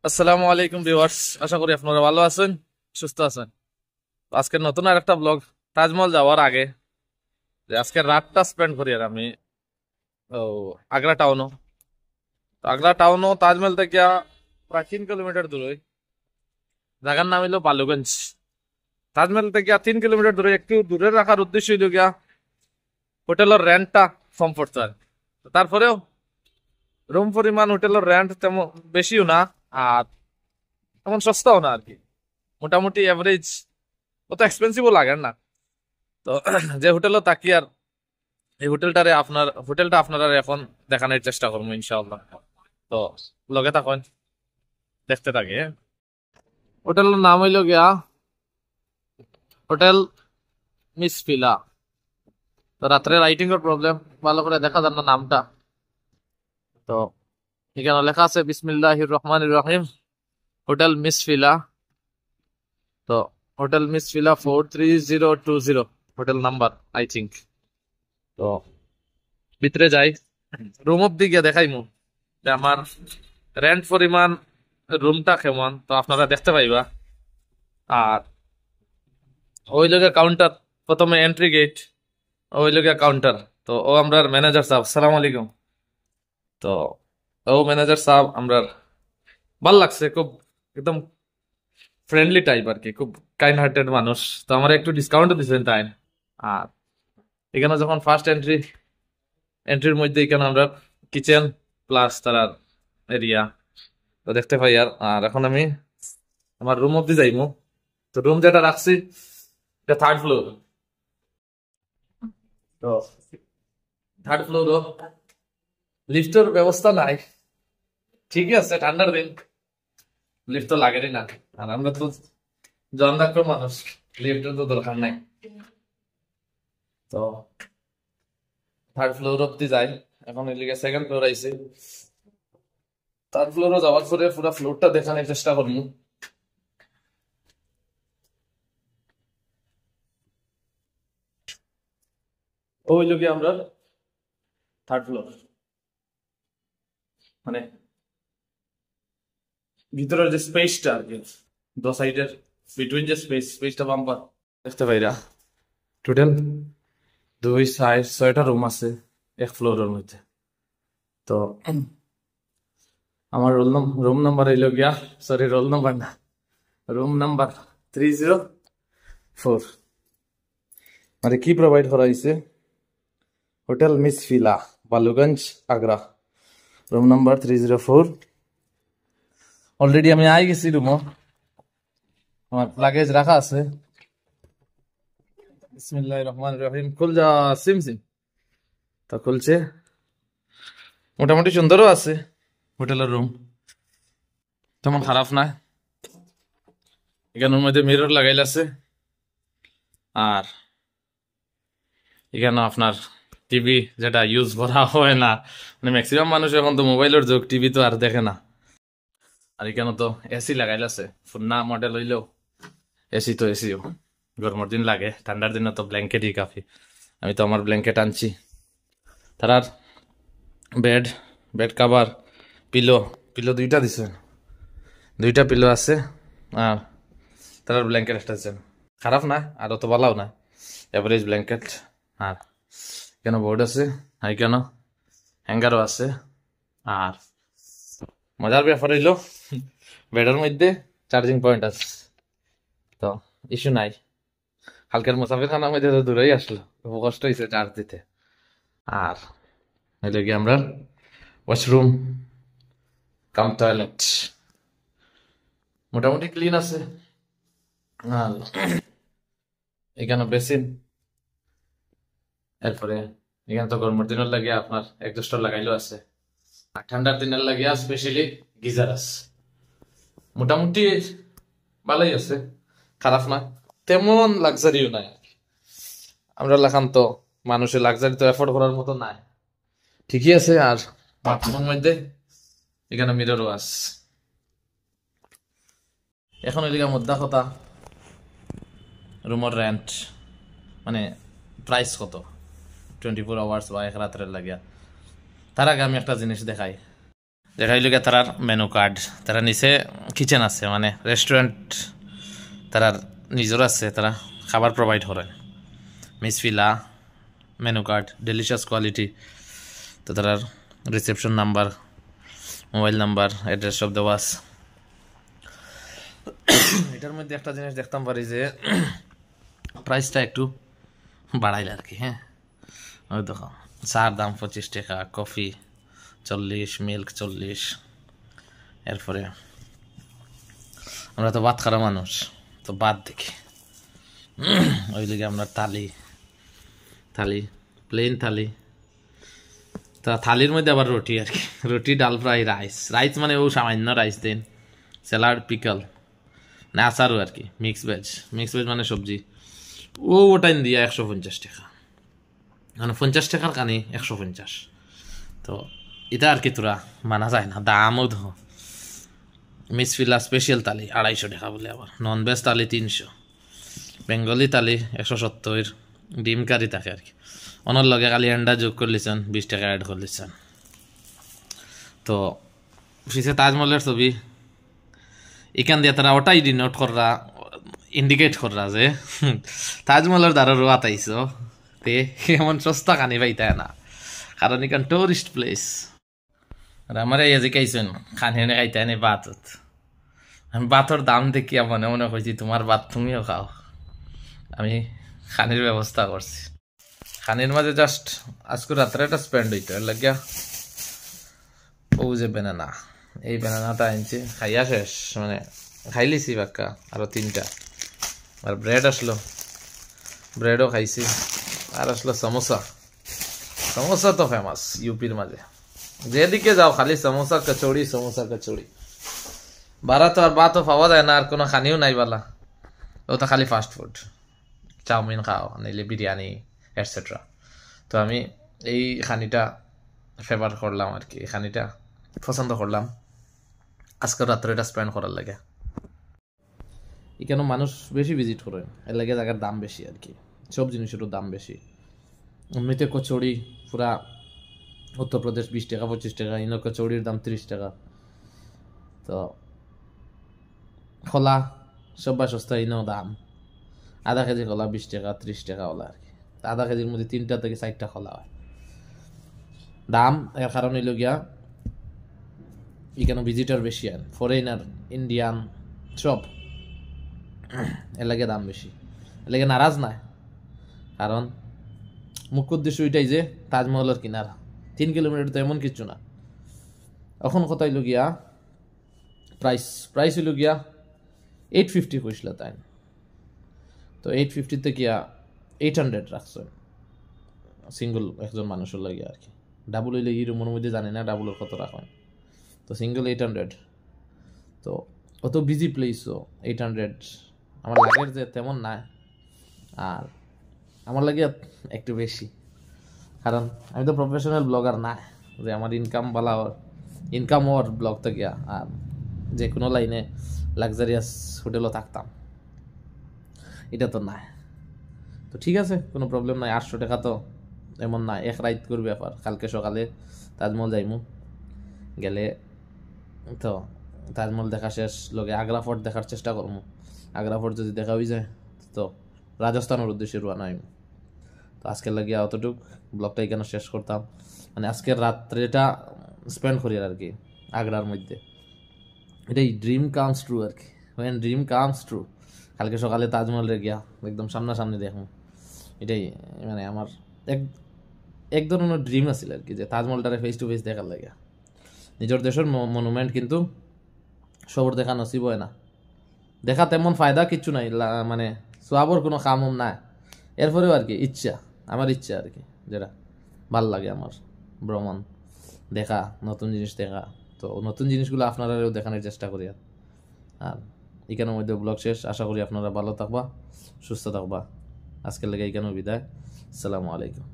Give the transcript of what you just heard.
আসসালামু আলাইকুম ভিউয়ার্স, আশা করি আপনারা ভালো আছেন, সুস্থ আছেন। তো আজকে নতুন আর একটা ব্লগ। তাজমহল যাওয়ার আগে যে আজকে রাতটা স্পেন্ড করি আর আমি ও আগ্রা টাউনও। তো আগ্রা টাউনও তাজমহল থেকে প্রায় 3 কিলোমিটার দূরে। জায়গার নাম হলো বালুগঞ্জ। তাজমহল থেকে 3 কিলোমিটার দূরে, একটু দূরে রাখার উদ্দেশ্য হইল গিয়া হোটেলের রেন্টটা কম পড়তো আর। তো তারপরেও রুম পরিমাণ হোটেলের রেন্ট তেমন বেশিও না, আর তেমন সস্তাও না আর কি। মোটামুটি এভারেজ, অত এক্সপেন্সিভও লাগে না। তো যে হোটেলও থাকি আর এই হোটেলটা আপনারা এখন দেখানোর চেষ্টা করবো ইনশাআল্লাহ। তো লগে থাকুন, দেখতে থাকি। হ্যাঁ, হোটেলের নাম হইল গিয়া হোটেল মিস ফিলা। তো রাত্রে লাইটিং এর প্রবলেম, ভালো করে দেখা যান না নামটা। তো এখানে লেখা আছে বিসমিল্লাহির রহমানির রহিম, হোটেল মিস ফিলা। তো hotel miss ফিলা 43020 hotel number I think. তো ভিতরে যাই, রুম অব্দি গিয়ে দেখাইমু যে আমার রেন্ট পরিমাণ, রুমটা কেমন, তো আপনারা দেখতে পাইবা। আর ওই লোকের কাউন্টার, প্রথমে এন্ট্রি গেট, ওই লোকের কাউন্টার। তো ও আমরার ম্যানেজার সাহেব, সালাম আলাইকুম। তো ও ম্যানেজার সাহেব আমরার ভাল লাগছে খুব, একদম ফ্রেন্ডলি টাইপ আর কি, খুব কাইন্ড হার্টেড মানুষ। তো আমার একটু ডিসকাউন্টও দিচ্ছেন তাই। আর এখানে যখন ফার্স্ট এন্ট্রির মধ্যে এখানে আমরা কিচেন প্লাস তার এরিয়া তো দেখতে পাই। আর আর এখন আমি আমার রুম অব্দি যাইমু। তো রুম যেটা রাখছি এটা থার্ড ফ্লোর। তো থার্ড ফ্লোর লিফটের ব্যবস্থা নাই, ঠিকই আছে, ঠান্ডার দিন লিফট তো লাগেনি না। আর আমরা তো জনদাক্ষ মানুষ, লিফটের তো দরকার নাই। তো থার্ড ফ্লোর অব্দি যাই, এখন এদিকে সেকেন্ড ফ্লোর আইছে। থার্ড ফ্লোরও যাওয়ার পরে পুরো ফ্লোরটা দেখানোর চেষ্টা করবো। ওই লোকে আমরা থার্ড ফ্লোর, মানে ভিতরের যে স্পেসটা আর কি, দো সাইডের বিটুইন যে স্পেসটা বাম্পার দেখতে পাইরা। টোটাল 2 6 6টা রুম আছে এক ফ্লোরের মধ্যে। তো আমার রুম নাম্বার হইল গিয়া, সরি রোল নাম্বার না, রুম নাম্বার 304। মানে কি প্রোভাইড করা হয়েছে, hotel miss ফিলা, বালুগঞ্জ, Agra, room number 304। Already আমি আই গেছি রুমও, আমার লাগেজ রাখা আছে। বিসমিল্লাহির রহমানির রহিম, খুল যা সিম সিম। তা খুলছে, মোটামুটি সুন্দরও আছে হোটেলের রুম, তেমন খারাপ না। এখানের মধ্যে মিরর লাগাইল আছে। আর এখানে আপনার টিভি, যেটা ইউজ করা হয় না, মানে ম্যাক্সিমাম মানুষ এখন তো মোবাইলের যুগ, টিভি তো আর দেখে না। আর এখানে তো এসি লাগাইল আছে, ফুন্না মডেল হইলেও এসি তো এসিও। গরমের দিন লাগে, ঠান্ডার দিনে তো ব্ল্যাঙ্কেটই কাফি। আমি তো আমার ব্ল্যাঙ্কেট আনছি। তার bed, bed cover, pillow, pillow দুইটা দিছে, দুইটা পিলো আছে। আর তার ব্ল্যাঙ্কেট একটা দিচ্ছেন, খারাপ না আর অত ভালোও না, এভারেজ ব্ল্যাঙ্কেট। আর কেন বোর্ড আছে, আর কেন হ্যাঙ্গারও আছে। আর মজার ব্যাপার হইলো বেডের মধ্যে চার্জিং পয়েন্ট আছে, তো ইস্যু নাই। কালকের মুসাফির খানার মধ্যে তো দূরেই আসলো, খুব কষ্ট হয়েছে চার্জ দিতে। আর হইলো কি আমরা ওয়াশরুম কাম টয়লেট মোটামুটি ক্লিন আছে। আর এখানে বেসিন, এরপরে এখানে তো গরমের দিনের লাগিয়ে আপনার একজস্টার লাগাইলো আছে। আর ঠান্ডার দিনের লাগিয়ে স্পেশালি গিজার আছে। মোটামুটি ভালোই আছে, খারাপ না, তেমন লাক্সারিও নাই। আমরা লাখান তো মানুষের লাক্সারি তো এফোর্ড করার মতো নাই, ঠিকই আছে। আর বাথরুমের মধ্যে এখানে মিররও আছে। এখন এদিকে মুদ্রা কথা, রুমের রেন্ট মানে প্রাইস কত 24 আওয়ার্স বা এক রাত্রের লাগিয়া। তার আগে আমি একটা জিনিস দেখাই, যেটা হইল গিয়ে তারার মেনু কার্ড, তারা নিচে কিচেন আছে, মানে রেস্টুরেন্ট তারার নিজের আছে, তারা খাবার প্রোভাইড করেন। মিসফিলা মেনু কার্ড, ডেলিশিয়াস কোয়ালিটি। তো তারার reception number, mobile number, address সব দেওয়া আছে। এটার মধ্যে একটা জিনিস দেখতাম পারি যে প্রাইসটা একটু বাড়াইলে আর কি। হ্যাঁ, ওই দেখো চার দাম 25 টাকা, কফি 40, মিল্ক 40। এরপরে আমরা তো ভাত খাওয়া মানুষ, তো ভাত দেখি ওই দিকে আমরা থালি প্লেন থালি। তা থালির মধ্যে আবার রুটি আর কি, রুটি, ডাল ফ্রাই, রাইস মানে ও সামান্য রাইস দেন, স্যালাড, পিকল, না আচারও আর কি, মিক্স ভেজ মানে সবজি। ওটাই দিয়া 150 টাকা, মানে 50 টাকার কানি 150। তো এটা আর কি তোরা মানা যায় না, দামও ধ। মিসফিলা স্পেশাল থালি 250 টাকা বলে, আবার নন ভেজ থালি 300, বেঙ্গলি থালি 170, ডিম কারি থাকে আর কি। অনর লগে খালি আন্ডা যোগ করলিছেন, 20 টাকা অ্যাড করলিছেন। তো পিছে তাজমহলের ছবি এখান দিয়ে তারা ওটাই ডিনোট করা, ইন্ডিকেট করা যে তাজমহলের দ্বারা রোয়াত আইস, তে এমন সস্তা কানি পাইতে না, কারণ এখান টুরিস্ট প্লেস। আর আমার এই যে খাইছেন খানি এনে খাইতে নে বাতত, আমি বাতর দাম দেখিয়া মনে মনে কইছি তোমার বাত তুমিও খাও, আমি খানির ব্যবস্থা করছি। খানির মাঝে জাস্ট আজকে রাত্রে একটা স্পেন্ড হইতো, এর লাগিয়া ও যে বেনানা, এই বেনানাটা আনছি, খাইয়া শেষ, মানে খাইলিছি বাক্কা আরো 3টা। আর ব্রেড আসলো, ব্রেডও খাইছি। আর আসলো সমোসা তো ফেমাস ইউপির মাঝে, যেদিকে যাও খালি সমোসা কচৌড়ি। বারা তো আর বাতও পাওয়া যায় না, আর কোনো খানিও নাই বালা, ও তো খালি ফাস্ট ফুড, চাউমিন খাও, নাইলে বিরিয়ানি এটসেট্রা। তো আমি এই খানিটা ফেভার করলাম আর কি, এই খানিটা পছন্দ করলাম আজকে রাত্রে এটা স্পেন্ড করার লাগে। এখানে মানুষ বেশি ভিজিট করে, এর লাগে জায়গার দাম বেশি আর কি, সব জিনিসেরও দাম বেশি। এমনিতে কচৌড়ি পুরা উত্তরপ্রদেশ 20 টাকা 25 টাকা, ইনো কচৌড়ির দাম 30 টাকা। তো খোলা সবাই সস্তা, ইনো দাম আধা কেজি খোলা 20 টাকা 30 টাকা ওলা আর কি। আধা কেজির মধ্যে 3টা থেকে 4টা খোলা হয়। দাম এর কারণ হইল গিয়া এখানে ভিজিটর বেশি, আর ফরেনার, ইন্ডিয়ান সব, এর লাগে দাম বেশি। এর লাগে নারাজ না, কারণ মুখ্য উদ্দেশ্য এটাই যে তাজমহলের কিনারা 3 কিলোমিটার তো এমন কিছু না। এখন কথা হইল গিয়া প্রাইস হইল গিয়া 850 কইছিল তাই, তো 850 গিয়া 800 রাখছে সিঙ্গল একজন মানুষের লাগে আর কি। ডাবল হইলে এই রুমের মধ্যে জানি না ডাবলের কত রাখেন, তো সিঙ্গল 800। তো অত বিজি প্লেসও 800 আমার লাগে যে তেমন না, আর আমার লাগে একটু বেশি, কারণ আমি তো প্রফেশনাল ব্লগার না যে আমার ইনকাম হওয়ার ব্লগ তো গিয়া আর যে কোনো লাইনে লাক্সারিয়াস হোটেলও থাকতাম, এটা তো না। তো ঠিক আছে, কোনো প্রবলেম নাই, 800 টাকা তো এমন না, এক রাইত করবে ব্যাপার। কালকে সকালে তাজমহল যাইমু, গেলে তো তাজমহল দেখা শেষ লগে আগ্রা ফোর্ট দেখার চেষ্টা করবো। আগ্রা ফোর্ট যদি দেখা হয়ে যায় তো রাজস্থানের উদ্দেশ্যে রওনা হইম। তো আজকের লাগিয়া অতটুক, ব্লগটা এখানে শেষ করতাম, মানে আজকের রাত্রেটা স্পেন্ড করি আর কি আগ্রার মধ্যে। এটাই ড্রিম কামস ট্রু আর কি, ড্রিম কামস ট্রু। কালকে সকালে তাজমহলে গিয়া একদম সামনাসামনি দেখুন, এটাই মানে আমার এক ধরনের ড্রিম আছিল আর কি, যে তাজমহলটারে ফেস টু ফেস দেখার লাগে। নিজের দেশের মনুমেন্ট কিন্তু সবর দেখা নসিব হয় না, দেখা তেমন ফায়দা কিচ্ছু নাই, মানে সোয়াবর কোনো কাম নাই। এরপরেও আর কি আমার ইচ্ছা আর কি, যেটা ভাল লাগে আমার ভ্রমণ দেখা, নতুন জিনিস দেখা। তো নতুন জিনিসগুলো আপনারাও দেখানোর চেষ্টা করি। আর এখানের মধ্যে ব্লগ শেষ, আশা করি আপনারা ভালো থাকবা, সুস্থ থাকবা। আজকের লেগে এখানেও বিদায়, আসসালামু আলাইকুম।